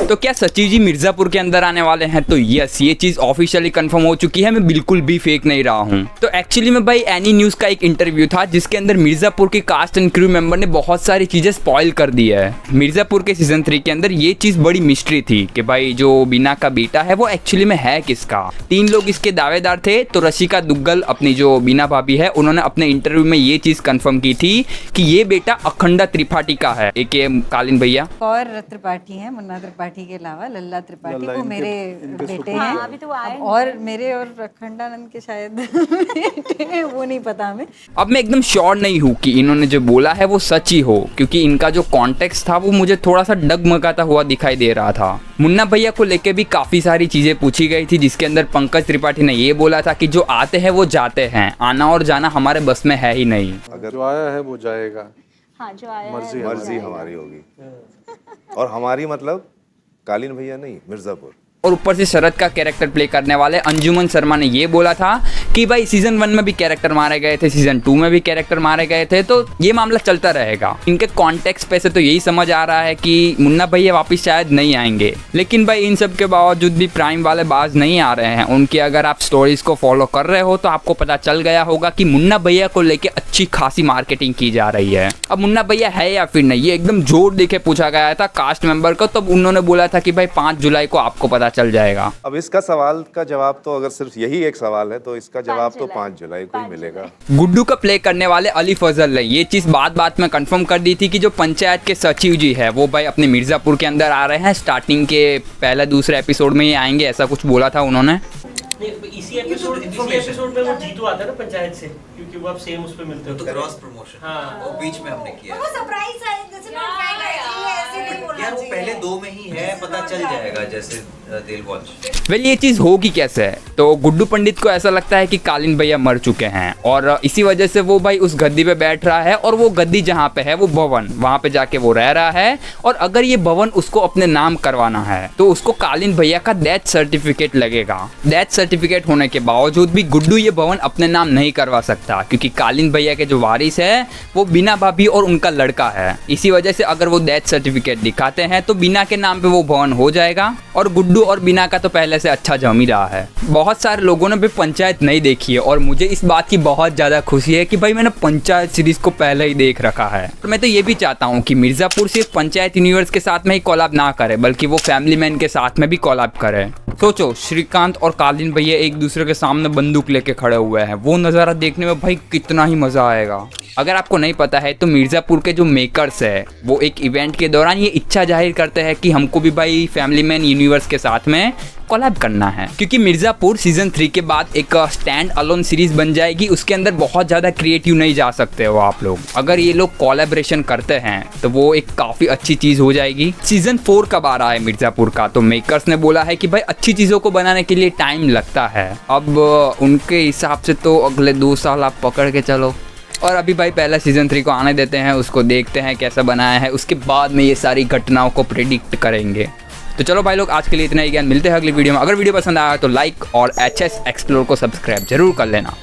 तो क्या सचिव जी मिर्जापुर के अंदर आने वाले हैं? तो यस, ये चीज ऑफिशियली कंफर्म हो चुकी है, मैं बिल्कुल भी फेक नहीं रहा हूँ। तो एक्चुअली में भाई एनी न्यूज का एक इंटरव्यू था जिसके अंदर मिर्जापुर की कास्ट एंड क्रू मेंबर ने बहुत सारी चीजें स्पॉइल कर दी है। मिर्जापुर के सीजन 3 के अंदर ये चीज बड़ी मिस्ट्री थी कि भाई जो बीना का बेटा है वो एक्चुअली में है किसका। 3 लोग इसके दावेदार थे। तो रशिका दुग्गल अपनी जो बीना भाभी है उन्होंने अपने इंटरव्यू में ये चीज कंफर्म की थी कि ये बेटा अखंडा त्रिपाठी का है, एक कालीन भैया और त्रिपाठी हैं, मुन्ना त्रिपाठी के अलावा लल्ला त्रिपाठी, वो मेरे बेटे हैं। अभी तो और मेरे और अखंडानंद के शायद बेटे हैं, वो नहीं पता हमें। अब मैं एकदम श्योर नहीं हूँ कि इन्होंने जो बोला है वो सच ही हो, क्योंकि इनका जो कॉन्टेक्स्ट था वो मुझे थोड़ा सा डगमगाता हुआ दिखाई दे रहा था। मुन्ना भैया को लेके भी काफी सारी चीजें पूछी गई थी, जिसके अंदर पंकज त्रिपाठी ने ये बोला था कि जो आते हैं वो जाते हैं, आना और जाना हमारे बस में है ही नहीं। अगर जो आया है वो जाएगा। हाँ, जो आया मर्जी हमारी होगी। और हमारी मतलब कालीन भैया नहीं, मिर्जापुर। और ऊपर से शरद का कैरेक्टर प्ले करने वाले अंजुमन शर्मा ने ये बोला था कि भाई सीजन 1 में भी कैरेक्टर मारे गए थे, सीजन 2 में भी कैरेक्टर मारे गए थे, तो ये मामला चलता रहेगा। इनके कॉन्टेक्स्ट पे से तो यही समझ आ रहा है कि मुन्ना भैया वापस शायद नहीं आएंगे। लेकिन भाई इन सब के बावजूद भी प्राइम वाले बाज नहीं आ रहे हैं उनकी। अगर आप स्टोरीज को फॉलो कर रहे हो तो आपको पता चल गया होगा कि मुन्ना भैया को लेके अच्छी खासी मार्केटिंग की जा रही है। अब मुन्ना भैया है या फिर नहीं, ये एकदम जोर देके पूछा गया था कास्ट मेंबर को, तब उन्होंने बोला था कि भाई 5 जुलाई को आपको पता चल जाएगा। अब इसका सवाल का जवाब तो अगर सिर्फ यही एक सवाल है तो इसका जवाब तो 5 जुलाई को ही मिलेगा। गुड्डू का प्ले करने वाले अली फजल ने ये चीज बात में कंफर्म कर दी थी कि जो पंचायत के सचिव जी है वो भाई अपने मिर्जापुर के अंदर आ रहे हैं। स्टार्टिंग के पहले दूसरे एपिसोड में ही आएंगे, ऐसा कुछ बोला था उन्होंने। इसी एपिसोड में वो जीतू आता है ना पंचायत से, क्योंकि वो अब सेम उस पे मिलते हो। तो क्रॉस प्रमोशन हाँ, वो बीच में हमने किया। वो सरप्राइज है, जैसे ऐसे नहीं बोलना यार वो चाहिए। पहले 2 में ही है, पता चल जाएगा जैसे दिल वॉच। वेल ये चीज होगी कैसे है? तो गुड्डू पंडित को ऐसा लगता है कि कालीन भैया मर चुके हैं और इसी वजह से वो भाई उस गद्दी पे बैठ रहा है, और वो गद्दी जहाँ पे है वो भवन, वहां पे जाके वो रह रहा है। और अगर ये भवन उसको अपने नाम करवाना है तो उसको कालीन भैया का डेथ सर्टिफिकेट लगेगा। डेथ सर्टिफिकेट होने के बावजूद भी गुड्डू ये भवन अपने नाम नहीं करवा सकता, क्योंकि कालीन भैया के जो वारिस है वो बीना भाभी और उनका लड़का है। इसी वजह से अगर वो डेथ सर्टिफिकेट दिखाते हैं तो बीना के नाम पे वो भवन हो जाएगा। और गुड्डू और बीना का तो पहले से अच्छा जम ही रहा है। बहुत सारे लोगों ने भी पंचायत नहीं देखी है और मुझे इस बात की बहुत ज्यादा खुशी है कि भाई मैंने पंचायत सीरीज को पहले ही देख रखा है। तो मैं तो ये भी चाहता हूँ कि मिर्जापुर सिर्फ पंचायत यूनिवर्स के साथ में ही कोलैब ना करे, बल्कि वो फैमिली मैन के साथ में भी कोलैब करे। सोचो श्रीकांत और कालीन भैया एक दूसरे के सामने बंदूक लेके खड़े हुए हैं, वो नज़ारा देखने में भाई कितना ही मज़ा आएगा। अगर आपको नहीं पता है तो मिर्जापुर के जो मेकर्स है वो एक इवेंट के दौरान ये इच्छा जाहिर करते हैं कि हमको भी भाई फैमिली मैन यूनिवर्स के साथ में कोलैब करना है, क्योंकि मिर्जापुर सीजन 3 के बाद एक स्टैंड अलोन सीरीज बन जाएगी। उसके अंदर बहुत ज़्यादा क्रिएटिव नहीं जा सकते हो आप लोग। अगर ये लोग कोलैबोरेशन करते हैं तो वो एक काफ़ी अच्छी चीज़ हो जाएगी। सीजन 4 कब आ रहा है मिर्जापुर का? तो मेकर्स ने बोला है कि भाई अच्छी चीज़ों को बनाने के लिए टाइम लगता है। अब उनके हिसाब से तो अगले 2 साल आप पकड़ के चलो। और अभी भाई पहला सीजन 3 को आने देते हैं, उसको देखते हैं कैसा बनाया है, उसके बाद में ये सारी घटनाओं को प्रेडिक्ट करेंगे। तो चलो भाई लोग आज के लिए इतना ही ज्ञान, मिलते हैं अगली वीडियो में। अगर वीडियो पसंद आया तो लाइक और HS एक्सप्लोर को सब्सक्राइब जरूर कर लेना।